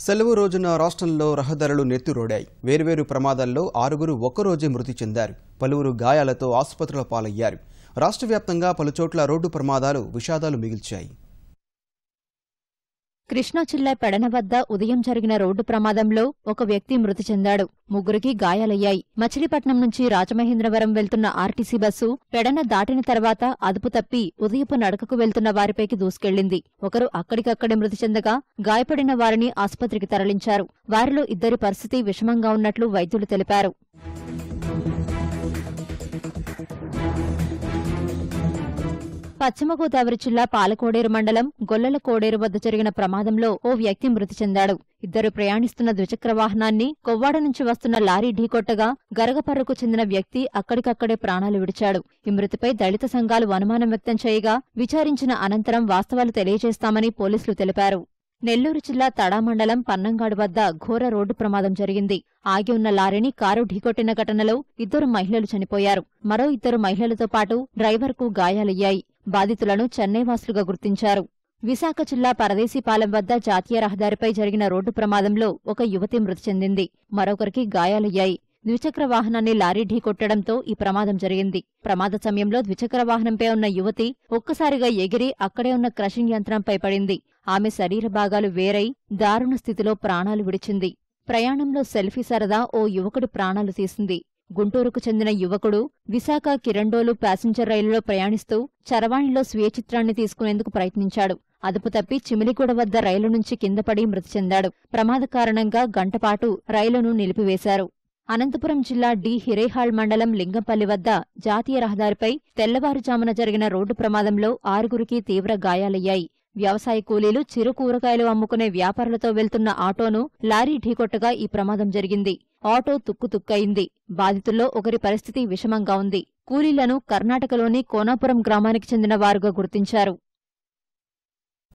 సెలవు రోజున రాష్ట్రంలో రహదారులు నెత్తురోడాయి. వేర్వేరు ప్రమాదాల్లో 6గురు ఒక్కరోజే మృతి చెందారు. పలువురు గాయాలతో ఆసుపత్రుల పాలయ్యారు. రాష్ట్ర వ్యాప్తంగా పలుచోట్ల రోడ్డు ప్రమాదాలు విషాదాలు మిగిల్చాయి. కృష్ణా జిల్లా పెడన వద్ద ఉదయం జరిగిన రోడ్డు ప్రమాదంలో ఒక వ్యక్తి మృతి చెందాడు. ముగ్గురికి గాయాలయ్యాయి. మచిలీపట్నం నుంచి రాజమహేంద్రవరం వెళ్తున్న ఆర్టీసీ బస్సు పెడన దాటిన తర్వాత అదుపు తప్పి ఉదయపు నడకకు వెళ్తున్న వారిపైకి దూసుకెళ్లింది. ఒకరు అక్కడికక్కడే మృతి చెందగా గాయపడిన వారిని ఆసుపత్రికి తరలించారు. వారిలో ఇద్దరి పరిస్థితి విషమంగా ఉన్నట్లు వైద్యులు తెలిపారు. పశ్చిమ గోదావరి జిల్లా పాలకోడేరు మండలం గొల్లల కోడేరు వద్ద జరిగిన ప్రమాదంలో ఓ వ్యక్తి మృతి చెందాడు. ఇద్దరు ప్రయాణిస్తున్న ద్విచక్ర వాహనాన్ని కొవ్వాడ నుంచి వస్తున్న లారీ ఢీకొట్టగా గరగపర్రకు చెందిన వ్యక్తి అక్కడికక్కడే ప్రాణాలు విడిచాడు. ఈ మృతిపై దళిత సంఘాలు అనుమానం వ్యక్తం చేయగా విచారించిన అనంతరం వాస్తవాలు తెలియజేస్తామని పోలీసులు తెలిపారు. నెల్లూరు జిల్లా తడా మండలం పన్నంగాడు వద్ద ఘోర రోడ్డు ప్రమాదం జరిగింది. ఆగి ఉన్న లారీని కారు ఢీకొట్టిన ఘటనలో ఇద్దరు మహిళలు చనిపోయారు. మరో ఇద్దరు మహిళలతో పాటు డ్రైవర్కు గాయాలయ్యాయి. బాధితులను చెన్నైవాసులుగా గుర్తించారు. విశాఖ జిల్లా పరదేశీపాలెం వద్ద జాతీయ రహదారిపై జరిగిన రోడ్డు ప్రమాదంలో ఒక యువతి మృతి చెందింది. మరొకరికి గాయాలయ్యాయి. ద్విచక్ర వాహనాన్ని లారీ ఢీకొట్టడంతో ఈ ప్రమాదం జరిగింది. ప్రమాద సమయంలో ద్విచక్ర వాహనంపై ఉన్న యువతి ఒక్కసారిగా ఎగిరి అక్కడే ఉన్న క్రషింగ్ యంత్రంపై పడింది. ఆమె శరీర భాగాలు వేరై దారుణ స్థితిలో ప్రాణాలు విడిచింది. ప్రయాణంలో సెల్ఫీ సరదా ఓ యువకుడి ప్రాణాలు తీసింది. గుంటూరుకు చెందిన యువకుడు విశాఖ కిరండోలు ప్యాసింజర్ రైలులో ప్రయాణిస్తూ చరవాణిలో స్వీయ చిత్రాన్ని తీసుకునేందుకు ప్రయత్నించాడు. అదుపు తప్పి చిమిలిగూడ వద్ద రైలు నుంచి కిందపడి మృతి చెందాడు. ప్రమాద కారణంగా గంటపాటు రైలును నిలిపివేశారు. అనంతపురం జిల్లా హిరేహాళ్ మండలం లింగంపల్లి వద్ద జాతీయ రహదారిపై తెల్లవారుజామున జరిగిన రోడ్డు ప్రమాదంలో 6గురికి తీవ్ర గాయాలయ్యాయి. వ్యవసాయ కూలీలు చిరు కూరగాయలు అమ్ముకునే వ్యాపారులతో వెళ్తున్న ఆటోను లారీ ఢీకొట్టగా ఈ ప్రమాదం జరిగింది. ఆటో తుక్కుతుక్కయింది. బాధితుల్లో ఒకరి పరిస్థితి విషమంగా ఉంది. కూలీలను కర్ణాటకలోని కోనాపురం గ్రామానికి చెందిన వారుగా గుర్తించారు.